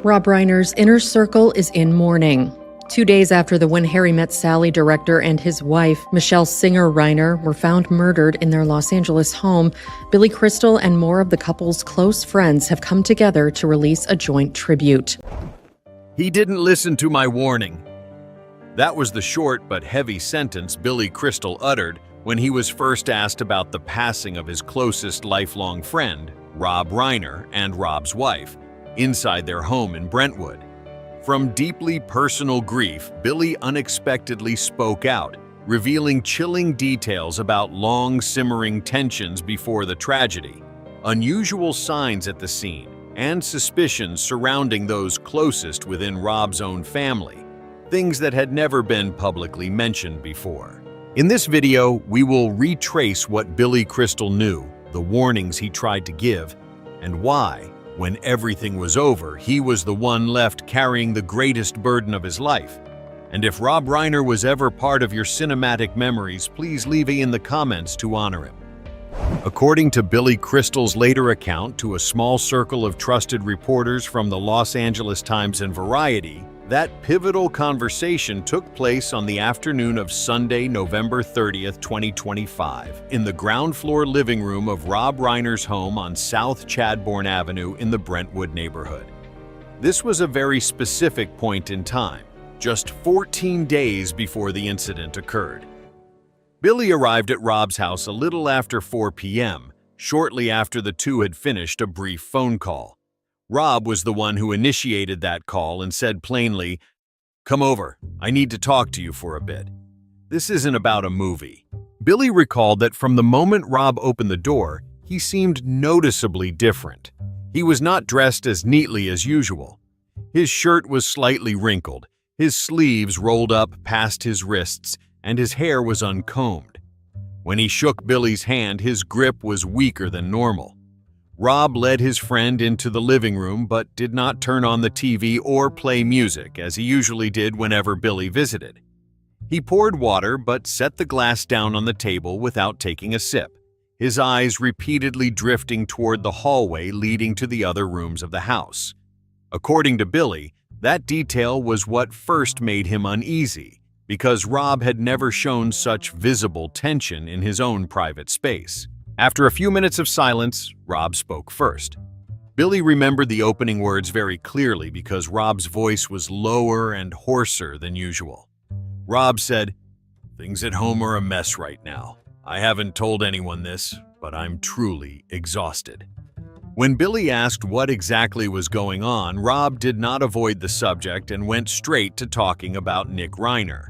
Rob Reiner's inner circle is in mourning. 2 days after the When Harry Met Sally director and his wife, Michelle Singer Reiner, were found murdered in their Los Angeles home, Billy Crystal and more of the couple's close friends have come together to release a joint tribute. He didn't listen to my warning. That was the short but heavy sentence Billy Crystal uttered when he was first asked about the passing of his closest lifelong friend, Rob Reiner, and Rob's wife, inside their home in Brentwood. From deeply personal grief, Billy unexpectedly spoke out, revealing chilling details about long simmering tensions before the tragedy, unusual signs at the scene, and suspicions surrounding those closest within Rob's own family, things that had never been publicly mentioned before. In this video, we will retrace what Billy Crystal knew, the warnings he tried to give, and why, when everything was over, he was the one left carrying the greatest burden of his life. And if Rob Reiner was ever part of your cinematic memories, please leave it in the comments to honor him. According to Billy Crystal's later account to a small circle of trusted reporters from the Los Angeles Times and Variety, that pivotal conversation took place on the afternoon of Sunday, November 30th, 2025, in the ground floor living room of Rob Reiner's home on South Chadbourne Avenue in the Brentwood neighborhood. This was a very specific point in time, just 14 days before the incident occurred. Billy arrived at Rob's house a little after 4 p.m., shortly after the two had finished a brief phone call. Rob was the one who initiated that call and said plainly, "Come over, I need to talk to you for a bit. This isn't about a movie." Billy recalled that from the moment Rob opened the door, he seemed noticeably different. He was not dressed as neatly as usual. His shirt was slightly wrinkled, his sleeves rolled up past his wrists, and his hair was uncombed. When he shook Billy's hand, his grip was weaker than normal. Rob led his friend into the living room but did not turn on the TV or play music as he usually did whenever Billy visited. He poured water but set the glass down on the table without taking a sip, his eyes repeatedly drifting toward the hallway leading to the other rooms of the house. According to Billy, that detail was what first made him uneasy, because Rob had never shown such visible tension in his own private space. After a few minutes of silence, Rob spoke first. Billy remembered the opening words very clearly because Rob's voice was lower and hoarser than usual. Rob said, "Things at home are a mess right now. I haven't told anyone this, but I'm truly exhausted." When Billy asked what exactly was going on, Rob did not avoid the subject and went straight to talking about Nick Reiner.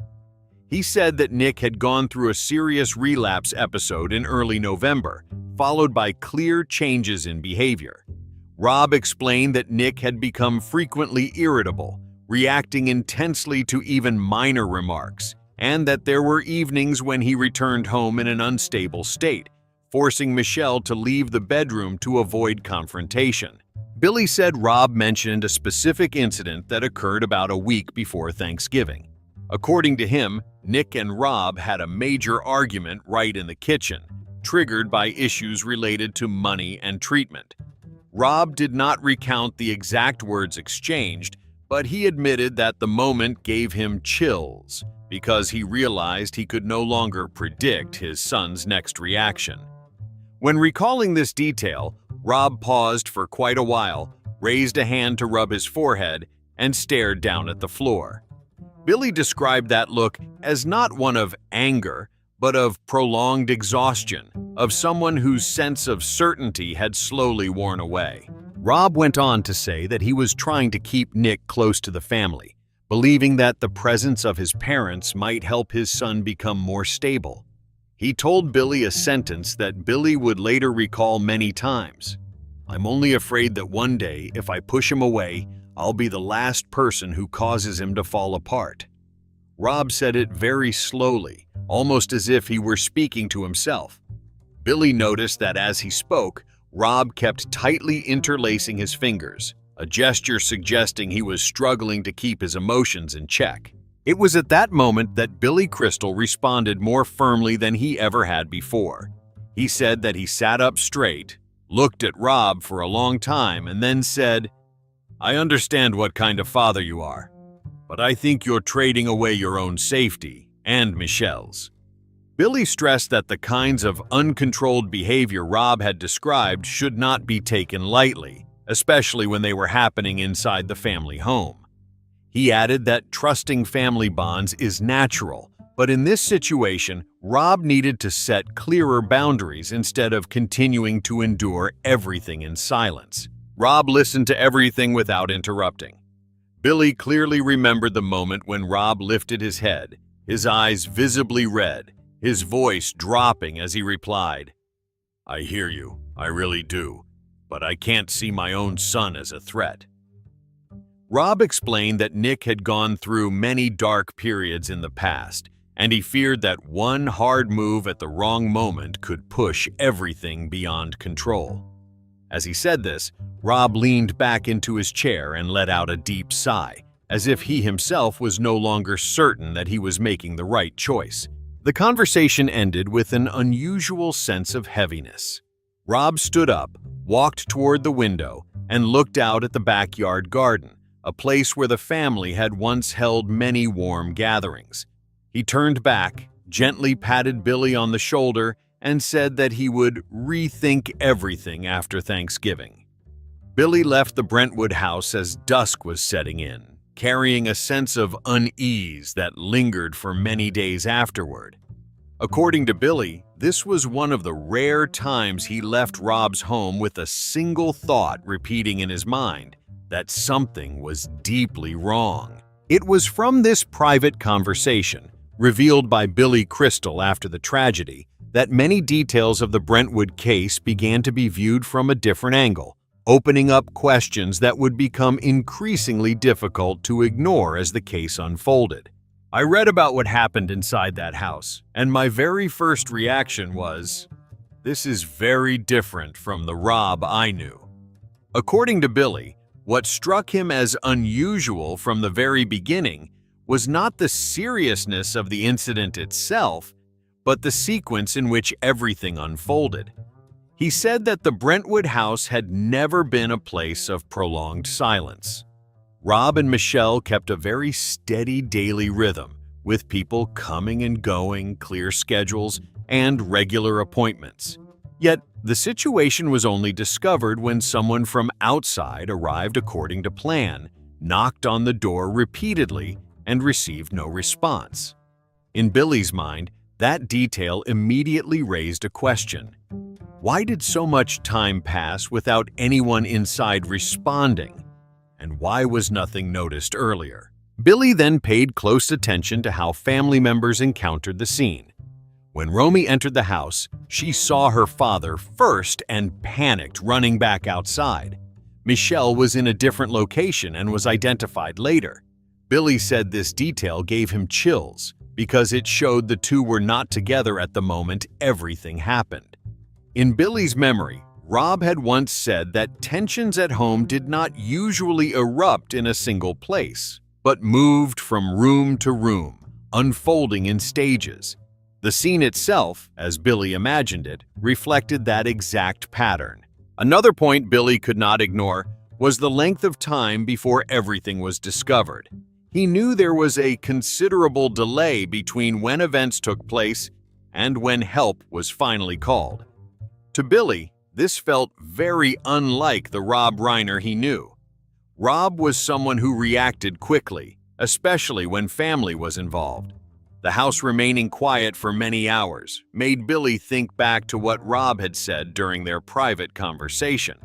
He said that Nick had gone through a serious relapse episode in early November, followed by clear changes in behavior. Rob explained that Nick had become frequently irritable, reacting intensely to even minor remarks, and that there were evenings when he returned home in an unstable state, forcing Michelle to leave the bedroom to avoid confrontation. Billy said Rob mentioned a specific incident that occurred about a week before Thanksgiving. According to him, Nick and Rob had a major argument right in the kitchen, triggered by issues related to money and treatment. Rob did not recount the exact words exchanged, but he admitted that the moment gave him chills because he realized he could no longer predict his son's next reaction. When recalling this detail, Rob paused for quite a while, raised a hand to rub his forehead, and stared down at the floor. Billy described that look as not one of anger, but of prolonged exhaustion, of someone whose sense of certainty had slowly worn away. Rob went on to say that he was trying to keep Nick close to the family, believing that the presence of his parents might help his son become more stable. He told Billy a sentence that Billy would later recall many times. "I'm only afraid that one day, if I push him away, I'll be the last person who causes him to fall apart." Rob said it very slowly, almost as if he were speaking to himself. Billy noticed that as he spoke, Rob kept tightly interlacing his fingers, a gesture suggesting he was struggling to keep his emotions in check. It was at that moment that Billy Crystal responded more firmly than he ever had before. He said that he sat up straight, looked at Rob for a long time, and then said, I understand what kind of father you are, but I think you're trading away your own safety and Michelle's. Billy stressed that the kinds of uncontrolled behavior Rob had described should not be taken lightly, especially when they were happening inside the family home. He added that trusting family bonds is natural, but in this situation, Rob needed to set clearer boundaries instead of continuing to endure everything in silence. Rob listened to everything without interrupting. Billy clearly remembered the moment when Rob lifted his head, his eyes visibly red, his voice dropping as he replied, "I hear you, I really do, but I can't see my own son as a threat." Rob explained that Nick had gone through many dark periods in the past, and he feared that one hard move at the wrong moment could push everything beyond control. As he said this, Rob leaned back into his chair and let out a deep sigh, as if he himself was no longer certain that he was making the right choice. The conversation ended with an unusual sense of heaviness. Rob stood up, walked toward the window, and looked out at the backyard garden, a place where the family had once held many warm gatherings. He turned back, gently patted Billy on the shoulder, and said that he would rethink everything after Thanksgiving. Billy left the Brentwood house as dusk was setting in, carrying a sense of unease that lingered for many days afterward. According to Billy, this was one of the rare times he left Rob's home with a single thought repeating in his mind, that something was deeply wrong. It was from this private conversation, revealed by Billy Crystal after the tragedy, that many details of the Brentwood case began to be viewed from a different angle, opening up questions that would become increasingly difficult to ignore as the case unfolded. I read about what happened inside that house, and my very first reaction was, this is very different from the Rob I knew. According to Billy, what struck him as unusual from the very beginning was not the seriousness of the incident itself, but the sequence in which everything unfolded. He said that the Brentwood house had never been a place of prolonged silence. Rob and Michelle kept a very steady daily rhythm, with people coming and going, clear schedules, and regular appointments. Yet, the situation was only discovered when someone from outside arrived according to plan, knocked on the door repeatedly, and received no response. In Billy's mind, that detail immediately raised a question. Why did so much time pass without anyone inside responding? And why was nothing noticed earlier? Billy then paid close attention to how family members encountered the scene. When Romy entered the house, she saw her father first and panicked, running back outside. Michelle was in a different location and was identified later. Billy said this detail gave him chills because it showed the two were not together at the moment everything happened. In Billy's memory, Rob had once said that tensions at home did not usually erupt in a single place, but moved from room to room, unfolding in stages. The scene itself, as Billy imagined it, reflected that exact pattern. Another point Billy could not ignore was the length of time before everything was discovered. He knew there was a considerable delay between when events took place and when help was finally called. To Billy, this felt very unlike the Rob Reiner he knew. Rob was someone who reacted quickly, especially when family was involved. The house remaining quiet for many hours made Billy think back to what Rob had said during their private conversation,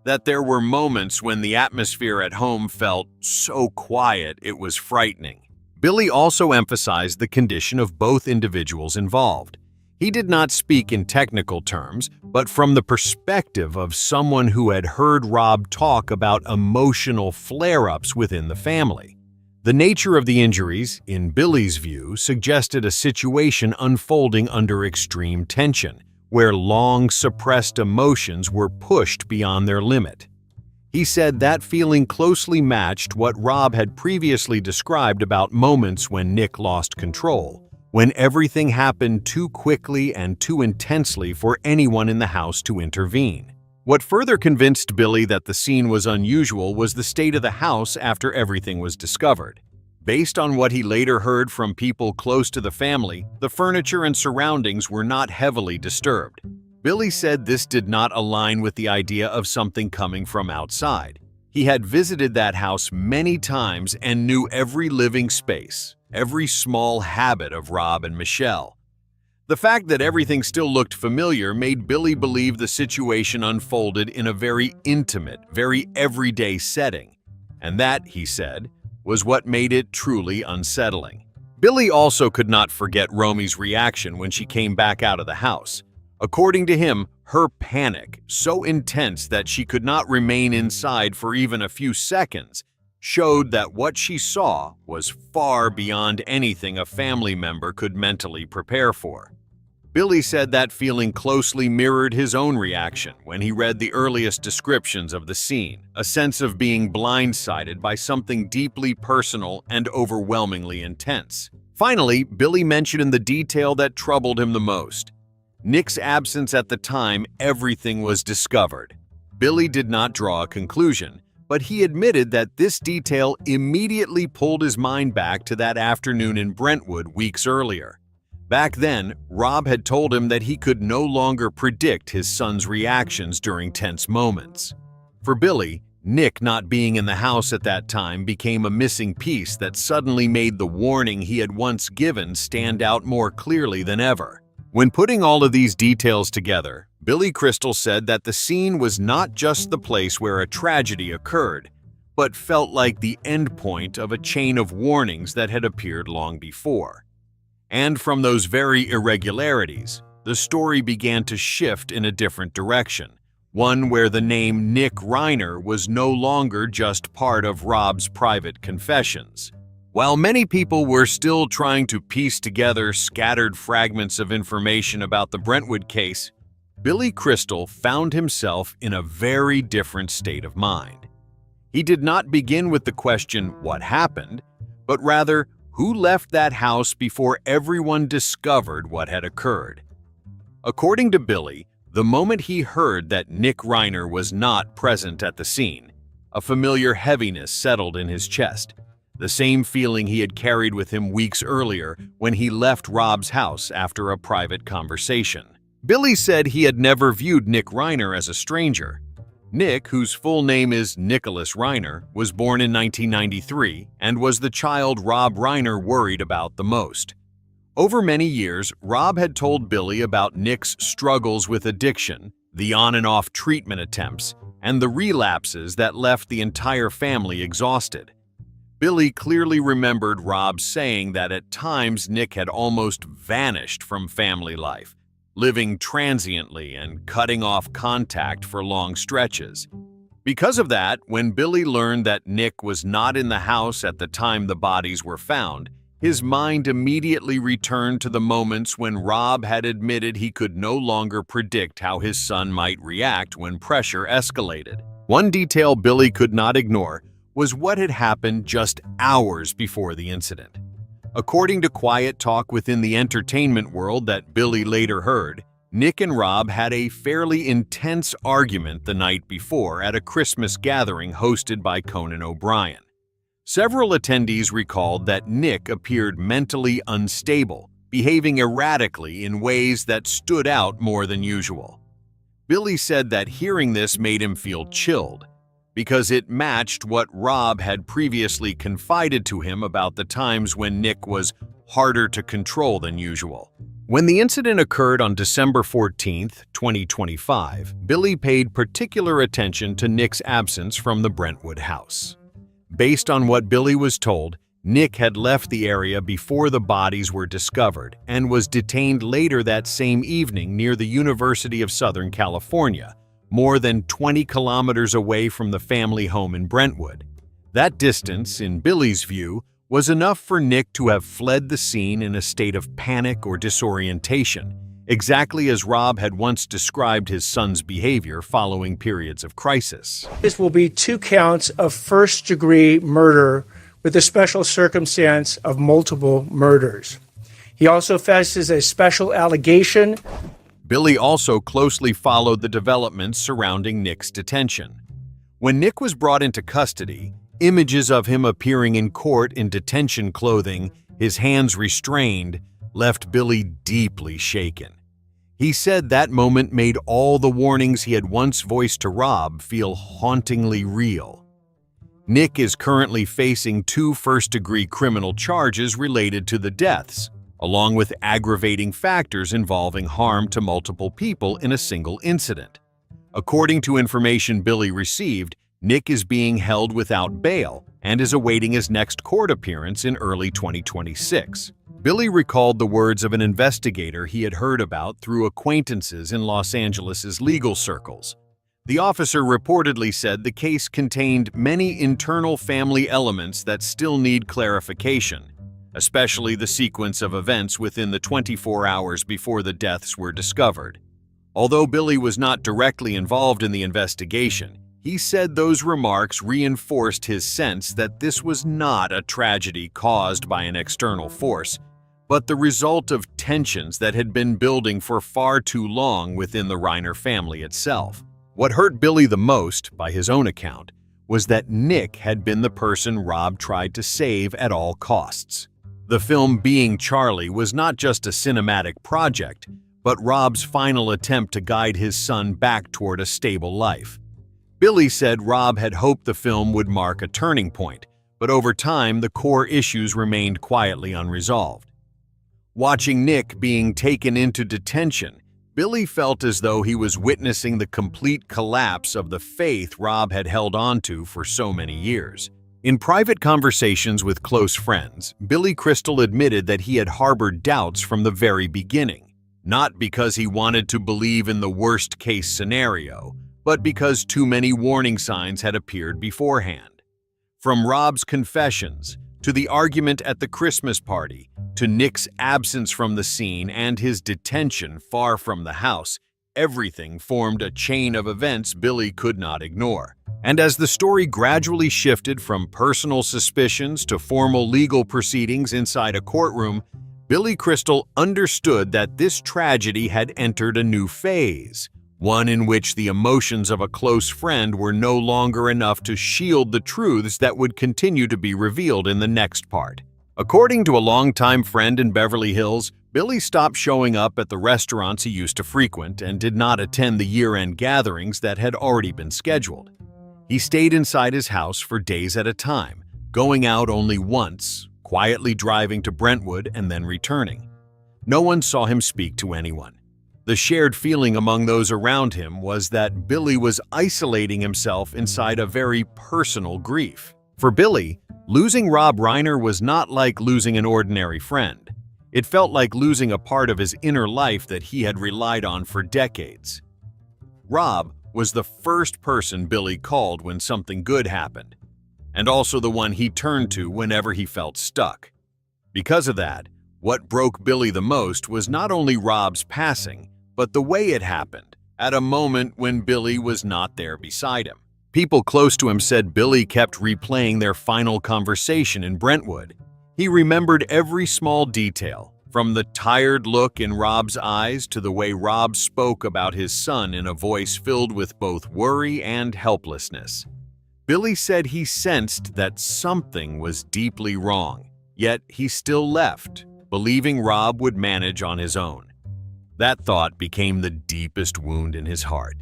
that there were moments when the atmosphere at home felt so quiet it was frightening. Billy also emphasized the condition of both individuals involved. He did not speak in technical terms, but from the perspective of someone who had heard Rob talk about emotional flare-ups within the family. The nature of the injuries, in Billy's view, suggested a situation unfolding under extreme tension, where long suppressed emotions were pushed beyond their limit. He said that feeling closely matched what Rob had previously described about moments when Nick lost control, when everything happened too quickly and too intensely for anyone in the house to intervene. What further convinced Billy that the scene was unusual was the state of the house after everything was discovered. Based on what he later heard from people close to the family, the furniture and surroundings were not heavily disturbed. Billy said this did not align with the idea of something coming from outside. He had visited that house many times and knew every living space, every small habit of Rob and Michelle. The fact that everything still looked familiar made Billy believe the situation unfolded in a very intimate, very everyday setting. And that, he said, was what made it truly unsettling. Billy also could not forget Romy's reaction when she came back out of the house. According to him, her panic, so intense that she could not remain inside for even a few seconds, showed that what she saw was far beyond anything a family member could mentally prepare for. Billy said that feeling closely mirrored his own reaction when he read the earliest descriptions of the scene, a sense of being blindsided by something deeply personal and overwhelmingly intense. Finally, Billy mentioned the detail that troubled him the most. Nick's absence at the time everything was discovered. Billy did not draw a conclusion, but he admitted that this detail immediately pulled his mind back to that afternoon in Brentwood weeks earlier. Back then, Rob had told him that he could no longer predict his son's reactions during tense moments. For Billy, Nick not being in the house at that time became a missing piece that suddenly made the warning he had once given stand out more clearly than ever. When putting all of these details together, Billy Crystal said that the scene was not just the place where a tragedy occurred, but felt like the endpoint of a chain of warnings that had appeared long before. And from those very irregularities, the story began to shift in a different direction, one where the name Nick Reiner was no longer just part of Rob's private confessions. While many people were still trying to piece together scattered fragments of information about the Brentwood case, Billy Crystal found himself in a very different state of mind. He did not begin with the question, "What happened?" but rather, who left that house before everyone discovered what had occurred? According to Billy, the moment he heard that Nick Reiner was not present at the scene, a familiar heaviness settled in his chest. The same feeling he had carried with him weeks earlier when he left Rob's house after a private conversation. Billy said he had never viewed Nick Reiner as a stranger. Nick, whose full name is Nicholas Reiner, was born in 1993 and was the child Rob Reiner worried about the most. Over many years, Rob had told Billy about Nick's struggles with addiction, the on and off treatment attempts, and the relapses that left the entire family exhausted. Billy clearly remembered Rob saying that at times Nick had almost vanished from family life, living transiently and cutting off contact for long stretches. Because of that, when Billy learned that Nick was not in the house at the time the bodies were found, his mind immediately returned to the moments when Rob had admitted he could no longer predict how his son might react when pressure escalated. One detail Billy could not ignore was what had happened just hours before the incident. According to quiet talk within the entertainment world that Billy later heard, Nick and Rob had a fairly intense argument the night before at a Christmas gathering hosted by Conan O'Brien. Several attendees recalled that Nick appeared mentally unstable, behaving erratically in ways that stood out more than usual. Billy said that hearing this made him feel chilled, because it matched what Rob had previously confided to him about the times when Nick was harder to control than usual. When the incident occurred on December 14, 2025, Billy paid particular attention to Nick's absence from the Brentwood house. Based on what Billy was told, Nick had left the area before the bodies were discovered and was detained later that same evening near the University of Southern California, more than 20 kilometers away from the family home in Brentwood. That distance, in Billy's view, was enough for Nick to have fled the scene in a state of panic or disorientation, exactly as Rob had once described his son's behavior following periods of crisis. This will be 2 counts of first-degree murder with the special circumstance of multiple murders. He also faces a special allegation. Billy also closely followed the developments surrounding Nick's detention. When Nick was brought into custody, images of him appearing in court in detention clothing, his hands restrained, left Billy deeply shaken. He said that moment made all the warnings he had once voiced to Rob feel hauntingly real. Nick is currently facing 2 first-degree criminal charges related to the deaths, along with aggravating factors involving harm to multiple people in a single incident. According to information Billy received, Nick is being held without bail and is awaiting his next court appearance in early 2026. Billy recalled the words of an investigator he had heard about through acquaintances in Los Angeles' legal circles. The officer reportedly said the case contained many internal family elements that still need clarification, especially the sequence of events within the 24 hours before the deaths were discovered. Although Billy was not directly involved in the investigation, he said those remarks reinforced his sense that this was not a tragedy caused by an external force, but the result of tensions that had been building for far too long within the Reiner family itself. What hurt Billy the most, by his own account, was that Nick had been the person Rob tried to save at all costs. The film Being Charlie was not just a cinematic project, but Rob's final attempt to guide his son back toward a stable life. Billy said Rob had hoped the film would mark a turning point, but over time the core issues remained quietly unresolved. Watching Nick being taken into detention, Billy felt as though he was witnessing the complete collapse of the faith Rob had held onto for so many years. In private conversations with close friends, Billy Crystal admitted that he had harbored doubts from the very beginning, not because he wanted to believe in the worst-case scenario, but because too many warning signs had appeared beforehand. From Rob's confessions, to the argument at the Christmas party, to Nick's absence from the scene and his detention far from the house, everything formed a chain of events Billy could not ignore. And as the story gradually shifted from personal suspicions to formal legal proceedings inside a courtroom, Billy Crystal understood that this tragedy had entered a new phase, one in which the emotions of a close friend were no longer enough to shield the truths that would continue to be revealed in the next part. According to a longtime friend in Beverly Hills, Billy stopped showing up at the restaurants he used to frequent and did not attend the year-end gatherings that had already been scheduled. He stayed inside his house for days at a time, going out only once, quietly driving to Brentwood and then returning. No one saw him speak to anyone. The shared feeling among those around him was that Billy was isolating himself inside a very personal grief. For Billy, losing Rob Reiner was not like losing an ordinary friend. It felt like losing a part of his inner life that he had relied on for decades. Rob was the first person Billy called when something good happened, and also the one he turned to whenever he felt stuck. Because of that, what broke Billy the most was not only Rob's passing, but the way it happened, at a moment when Billy was not there beside him. People close to him said Billy kept replaying their final conversation in Brentwood. He remembered every small detail, from the tired look in Rob's eyes to the way Rob spoke about his son in a voice filled with both worry and helplessness. Billy said he sensed that something was deeply wrong, yet he still left, believing Rob would manage on his own. That thought became the deepest wound in his heart.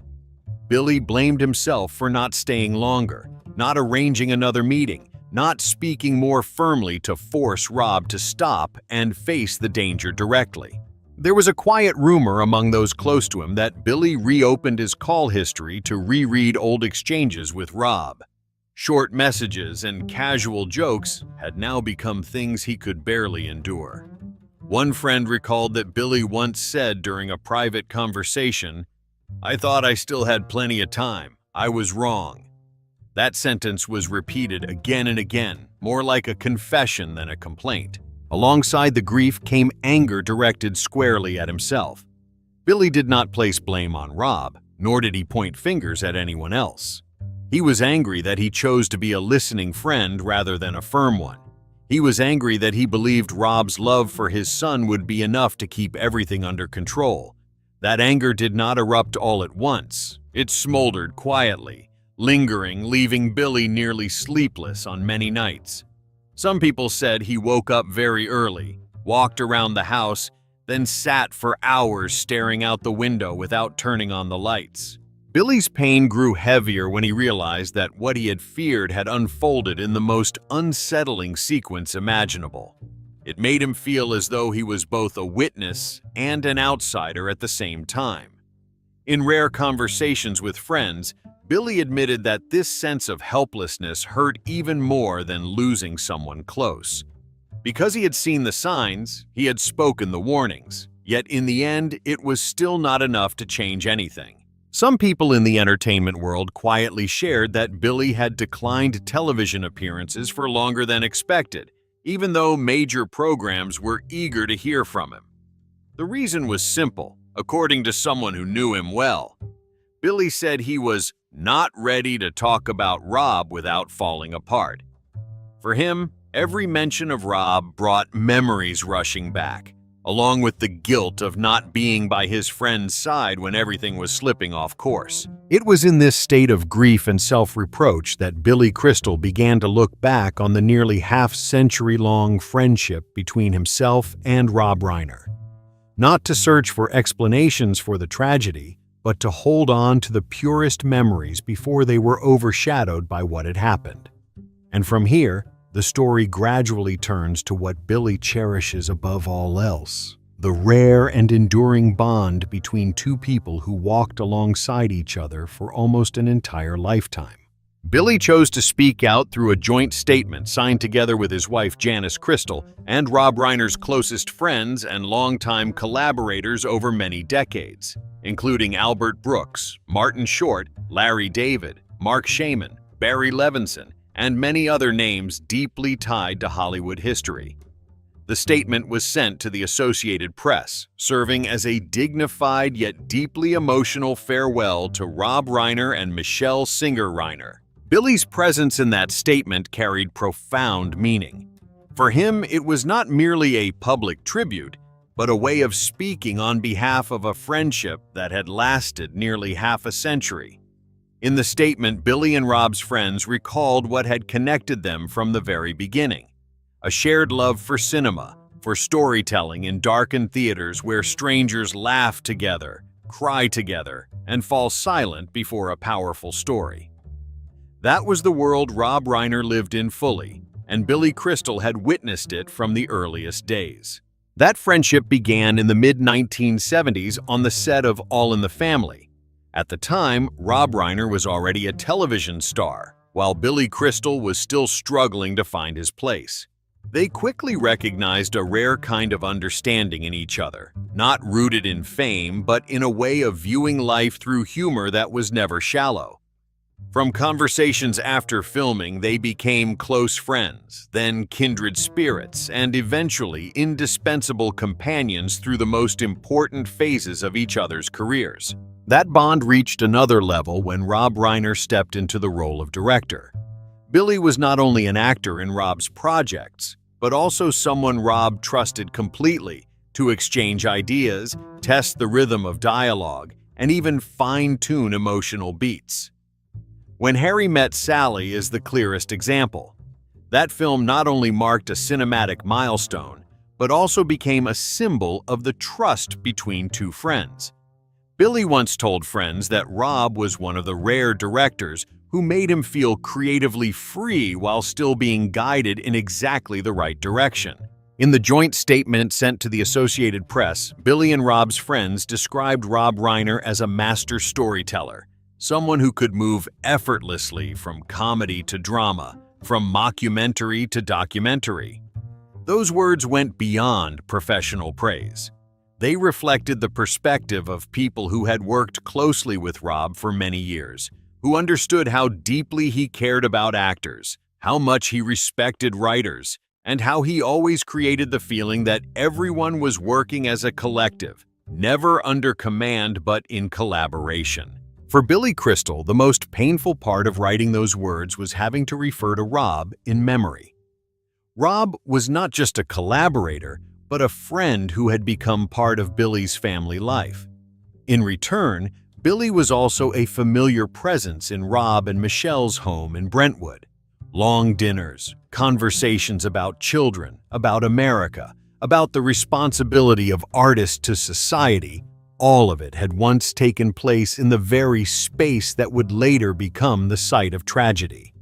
Billy blamed himself for not staying longer, not arranging another meeting, not speaking more firmly to force Rob to stop and face the danger directly. There was a quiet rumor among those close to him that Billy reopened his call history to reread old exchanges with Rob. Short messages and casual jokes had now become things he could barely endure. One friend recalled that Billy once said during a private conversation, "I thought I still had plenty of time. I was wrong." That sentence was repeated again and again, more like a confession than a complaint. Alongside the grief came anger directed squarely at himself. Billy did not place blame on Rob, nor did he point fingers at anyone else. He was angry that he chose to be a listening friend rather than a firm one. He was angry that he believed Rob's love for his son would be enough to keep everything under control, That anger did not erupt all at once. It smoldered quietly, lingering, leaving Billy nearly sleepless on many nights. Some people said he woke up very early, walked around the house, then sat for hours staring out the window without turning on the lights. Billy's pain grew heavier when he realized that what he had feared had unfolded in the most unsettling sequence imaginable. It made him feel as though he was both a witness and an outsider at the same time. In rare conversations with friends, Billy admitted that this sense of helplessness hurt even more than losing someone close. Because he had seen the signs, he had spoken the warnings, yet in the end, it was still not enough to change anything. Some people in the entertainment world quietly shared that Billy had declined television appearances for longer than expected, even though major programs were eager to hear from him. The reason was simple, according to someone who knew him well. Billy said he was not ready to talk about Rob without falling apart. For him, every mention of Rob brought memories rushing back, along with the guilt of not being by his friend's side when everything was slipping off course. It was in this state of grief and self-reproach that Billy Crystal began to look back on the nearly half-century-long friendship between himself and Rob Reiner. Not to search for explanations for the tragedy, but to hold on to the purest memories before they were overshadowed by what had happened. And from here, the story gradually turns to what Billy cherishes above all else, the rare and enduring bond between two people who walked alongside each other for almost an entire lifetime. Billy chose to speak out through a joint statement signed together with his wife Janice Crystal and Rob Reiner's closest friends and longtime collaborators over many decades, including Albert Brooks, Martin Short, Larry David, Mark Shaman, Barry Levinson, and many other names deeply tied to Hollywood history. The statement was sent to the Associated Press, serving as a dignified yet deeply emotional farewell to Rob Reiner and Michelle Singer Reiner. Billy's presence in that statement carried profound meaning. For him, it was not merely a public tribute, but a way of speaking on behalf of a friendship that had lasted nearly half a century. In the statement, Billy and Rob's friends recalled what had connected them from the very beginning: a shared love for cinema, for storytelling in darkened theaters where strangers laugh together, cry together, and fall silent before a powerful story. That was the world Rob Reiner lived in fully, and Billy Crystal had witnessed it from the earliest days. That friendship began in the mid-1970s on the set of All in the Family. At the time, Rob Reiner was already a television star, while Billy Crystal was still struggling to find his place. They quickly recognized a rare kind of understanding in each other, not rooted in fame, but in a way of viewing life through humor that was never shallow. From conversations after filming, they became close friends, then kindred spirits, and eventually indispensable companions through the most important phases of each other's careers. That bond reached another level when Rob Reiner stepped into the role of director. Billy was not only an actor in Rob's projects, but also someone Rob trusted completely to exchange ideas, test the rhythm of dialogue, and even fine-tune emotional beats. When Harry Met Sally is the clearest example. That film not only marked a cinematic milestone, but also became a symbol of the trust between two friends. Billy once told friends that Rob was one of the rare directors who made him feel creatively free while still being guided in exactly the right direction. In the joint statement sent to the Associated Press, Billy and Rob's friends described Rob Reiner as a master storyteller, someone who could move effortlessly from comedy to drama, from mockumentary to documentary. Those words went beyond professional praise. They reflected the perspective of people who had worked closely with Rob for many years, who understood how deeply he cared about actors, how much he respected writers, and how he always created the feeling that everyone was working as a collective, never under command but in collaboration. For Billy Crystal, the most painful part of writing those words was having to refer to Rob in memory. Rob was not just a collaborator, but a friend who had become part of Billy's family life. In return, Billy was also a familiar presence in Rob and Michelle's home in Brentwood. Long dinners, conversations about children, about America, about the responsibility of artists to society, all of it had once taken place in the very space that would later become the site of tragedy.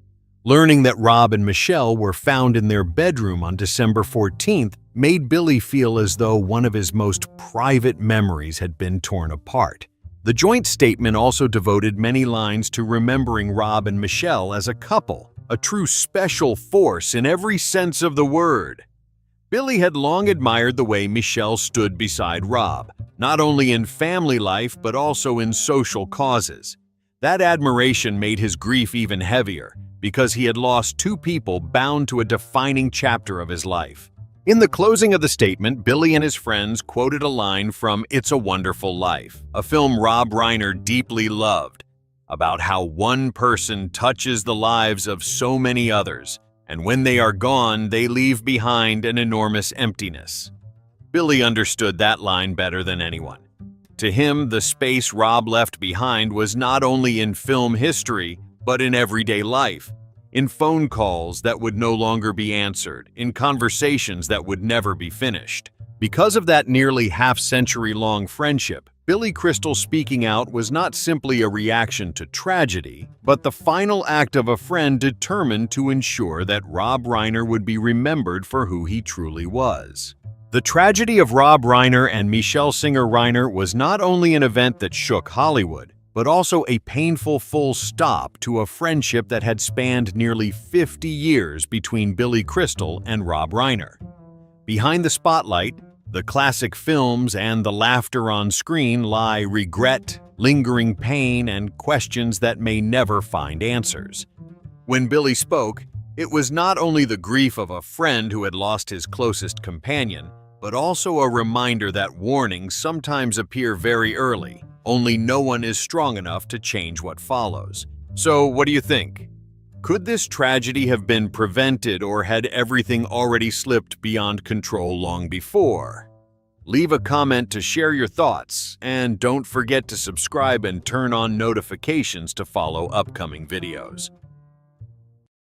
Learning that Rob and Michelle were found in their bedroom on December 14th made Billy feel as though one of his most private memories had been torn apart. The joint statement also devoted many lines to remembering Rob and Michelle as a couple, a true special force in every sense of the word. Billy had long admired the way Michelle stood beside Rob, not only in family life but also in social causes. That admiration made his grief even heavier, because he had lost two people bound to a defining chapter of his life. In the closing of the statement, Billy and his friends quoted a line from It's a Wonderful Life, a film Rob Reiner deeply loved, about how one person touches the lives of so many others, and when they are gone, they leave behind an enormous emptiness. Billy understood that line better than anyone. To him, the space Rob left behind was not only in film history, but in everyday life, in phone calls that would no longer be answered, in conversations that would never be finished. Because of that nearly half-century-long friendship, Billy Crystal speaking out was not simply a reaction to tragedy, but the final act of a friend determined to ensure that Rob Reiner would be remembered for who he truly was. The tragedy of Rob Reiner and Michelle Singer Reiner was not only an event that shook Hollywood, but also a painful full stop to a friendship that had spanned nearly 50 years between Billy Crystal and Rob Reiner. Behind the spotlight, the classic films and the laughter on screen lie regret, lingering pain, and questions that may never find answers. When Billy spoke, it was not only the grief of a friend who had lost his closest companion, but also a reminder that warnings sometimes appear very early, only no one is strong enough to change what follows. So, what do you think? Could this tragedy have been prevented, or had everything already slipped beyond control long before? Leave a comment to share your thoughts, and don't forget to subscribe and turn on notifications to follow upcoming videos.